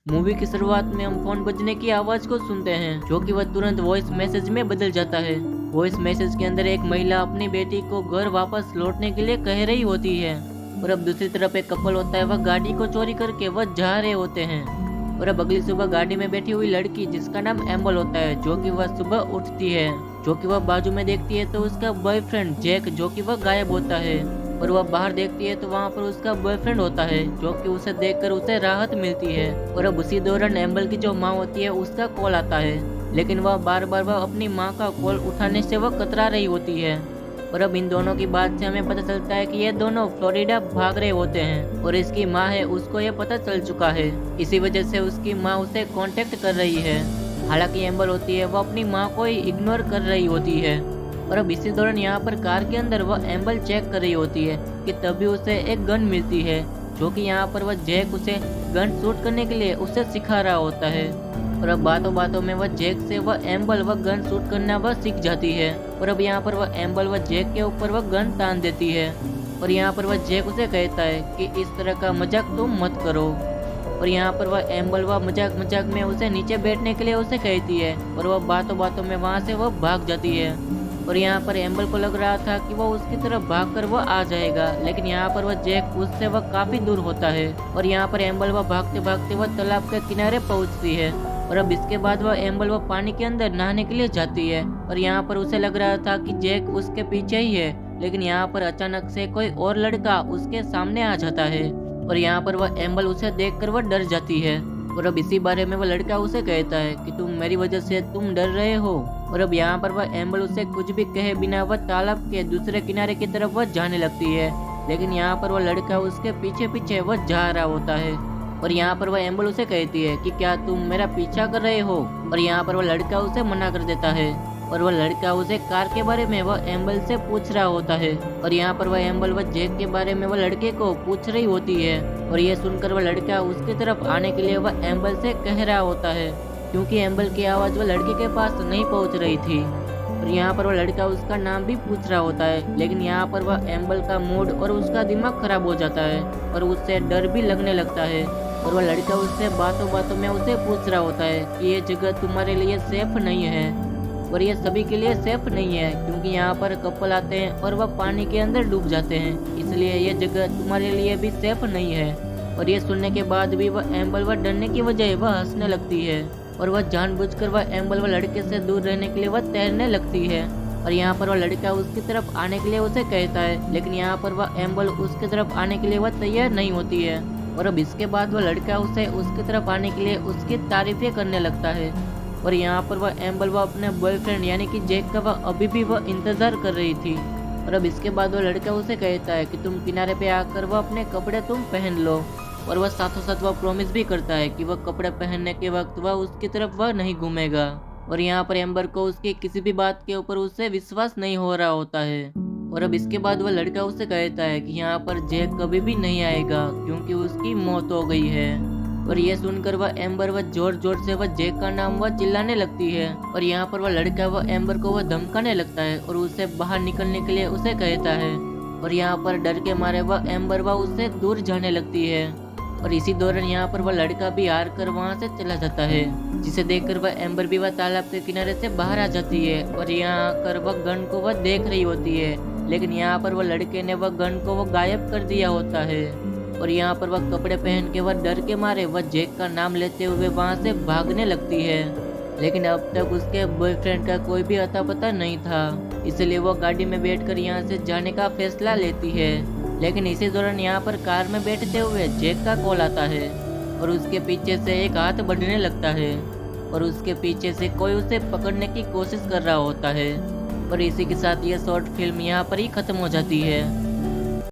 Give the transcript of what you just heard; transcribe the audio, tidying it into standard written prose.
Movie की शुरुआत में हम फोन बजने की आवाज को सुनते हैं, जो कि वह तुरंत वॉइस मैसेज में बदल जाता है। वॉइस मैसेज के अंदर एक महिला अपनी बेटी को घर वापस लौटने के लिए कह रही होती है और अब दूसरी तरफ एक कपल होता है, वह गाड़ी को चोरी करके वह जा रहे होते हैं। और अब अगली सुबह गाड़ी में बैठी हुई लड़की, जिसका नाम एम्बल होता है, जो कि वह सुबह उठती है, जो कि वह बाजू में देखती है तो उसका बॉयफ्रेंड जैक, जो कि वह गायब होता है। और वह बाहर देखती है तो वहाँ पर उसका बॉयफ्रेंड होता है, जो कि उसे देखकर उसे राहत मिलती है। और अब उसी दौरान एम्बल की जो माँ होती है उसका कॉल आता है, लेकिन वह बार बार वह अपनी माँ का कॉल उठाने से वह कतरा रही होती है। और अब इन दोनों की बात से हमें पता चलता है कि ये दोनों फ्लोरिडा भाग रहे होते हैं और इसकी माँ है उसको ये पता चल चुका है। इसी वजह से उसकी माँ उसे कांटेक्ट कर रही है। हालांकि एम्बर होती है वो अपनी माँ को ही इग्नोर कर रही होती है। और अब इसी दौरान यहाँ पर कार के अंदर वह एम्बल चेक कर रही होती है कि तभी उसे एक गन मिलती है, जो कि यहाँ पर वह जैक उसे गन शूट करने के लिए उसे सिखा रहा होता है। और अब बातों बातों में वह जैक से वह एम्बल वह गन शूट करना वह सीख जाती है। और अब यहाँ पर वह एम्बल वह जैक के ऊपर वह गन तान देती है और यहाँ पर वह जैक उसे कहता है कि इस तरह का मजाक तुम मत करो। और यहाँ पर वह एम्बल वह मजाक मजाक में उसे नीचे बैठने के लिए उसे कहती है और वह बातों बातों में वहाँ से वह भाग जाती है। और यहाँ पर एम्बल को लग रहा था कि वह उसकी तरफ भागकर वह आ जाएगा, लेकिन यहाँ पर वह जैक उससे वह काफी दूर होता है। और यहाँ पर एम्बल वह भागते भागते वह तालाब के किनारे पहुँचती है। और अब इसके बाद वह एम्बल वह पानी के अंदर नहाने के लिए जाती है और यहाँ पर उसे लग रहा था कि जैक उसके पीछे ही है, लेकिन यहाँ पर अचानक से कोई और लड़का उसके सामने आ जाता है और यहाँ पर वह एम्बल उसे देखकर वह डर जाती है। और अब इसी बारे में वह लड़का उसे कहता है कि तुम मेरी वजह से तुम डर रहे हो। और अब यहाँ पर वह एम्बल उसे कुछ भी कहे बिना वह तालाब के दूसरे किनारे की तरफ वह जाने लगती है, लेकिन यहाँ पर वह लड़का उसके पीछे पीछे वह जा रहा होता है। और यहाँ पर वह एम्बल उसे कहती है कि क्या तुम मेरा पीछा कर रहे हो। और यहाँ पर वह लड़का उसे मना कर देता है और वह लड़का उसे कार के बारे में वह एम्बल से पूछ रहा होता है। और यहाँ पर वह एम्बल वह जैक के बारे में वह लड़के को पूछ रही होती है और ये सुनकर वह लड़का उसकी तरफ आने के लिए वह एम्बल से कह रहा होता है, क्योंकि एम्बल की आवाज़ वह लड़के के पास नहीं पहुँच रही थी। और यहाँ पर वह लड़का उसका नाम भी पूछ रहा होता है, लेकिन यहाँ पर वह एम्बल का मूड और उसका दिमाग खराब हो जाता है और उससे डर भी लगने लगता है। और वह लड़का उससे बातों बातों में उसे पूछ रहा होता है कि ये जगह तुम्हारे लिए सेफ नहीं है और ये सभी के लिए सेफ नहीं है, क्योंकि यहाँ पर कपल आते हैं और वह पानी के अंदर डूब जाते हैं, इसलिए ये जगह तुम्हारे लिए भी सेफ नहीं है। और ये सुनने के बाद भी वह एम्बल वह डरने की बजाय वह हंसने लगती है और वह जानबूझकर वह एम्बल वह लड़के से दूर रहने के लिए वह तैरने लगती है। और यहाँ पर वह लड़का उसकी तरफ आने के लिए उसे कहता है, लेकिन यहाँ पर वह एम्बल उसकी तरफ आने के लिए वह तैयार नहीं होती है। और अब इसके बाद वह लड़का उसे उसकी तरफ आने के लिए उसकी तारीफें करने लगता है। और यहाँ पर वह एम्बल वह अपने बॉयफ्रेंड यानी कि जैक का वह अभी भी वह इंतजार कर रही थी। और अब इसके बाद वह लड़का उसे कहता है कि तुम किनारे पे आकर वह अपने कपड़े तुम पहन लो। और वह साथों साथ वह प्रॉमिस भी करता है कि वह कपड़े पहनने के वक्त वह उसकी तरफ वह नहीं घूमेगा। और यहाँ पर एम्बर को उसकी किसी भी बात के ऊपर उससे विश्वास नहीं हो रहा होता है। और अब इसके बाद वह लड़का उससे कहता है कि यहाँ पर जैक कभी भी नहीं आएगा, क्योंकि उसकी मौत हो गई है। और यह सुनकर वह एम्बर वह जोर जोर से वह जैक का नाम वह चिल्लाने लगती है। और यहाँ पर वह लड़का वह एम्बर को वह धमकाने लगता है और उसे बाहर निकलने के लिए उसे कहता है। और यहाँ पर डर के मारे वह एम्बर वह उससे दूर जाने लगती है। और इसी दौरान यहाँ पर वह लड़का भी हार कर वहाँ से चला जाता है, जिसे देखकर वह एम्बर भी वह तालाब के किनारे से बाहर आ जाती है। और यहाँ आकर वह गन को वह देख रही होती है, लेकिन यहाँ पर वह लड़के ने वह गन को वह गायब कर दिया होता है। और यहाँ पर वह कपड़े पहन के वह डर के मारे वह जैक का नाम लेते हुए वहाँ से भागने लगती है, लेकिन अब तक उसके बॉयफ्रेंड का कोई भी अता पता नहीं था, इसलिए वह गाड़ी में बैठकर यहाँ से जाने का फैसला लेती है। लेकिन इसी दौरान यहाँ पर कार में बैठते हुए जैक का कॉल आता है और उसके पीछे से एक हाथ बढ़ने लगता है और उसके पीछे से कोई उसे पकड़ने की कोशिश कर रहा होता है। और इसी के साथ ये शॉर्ट फिल्म यहाँ पर ही खत्म हो जाती है।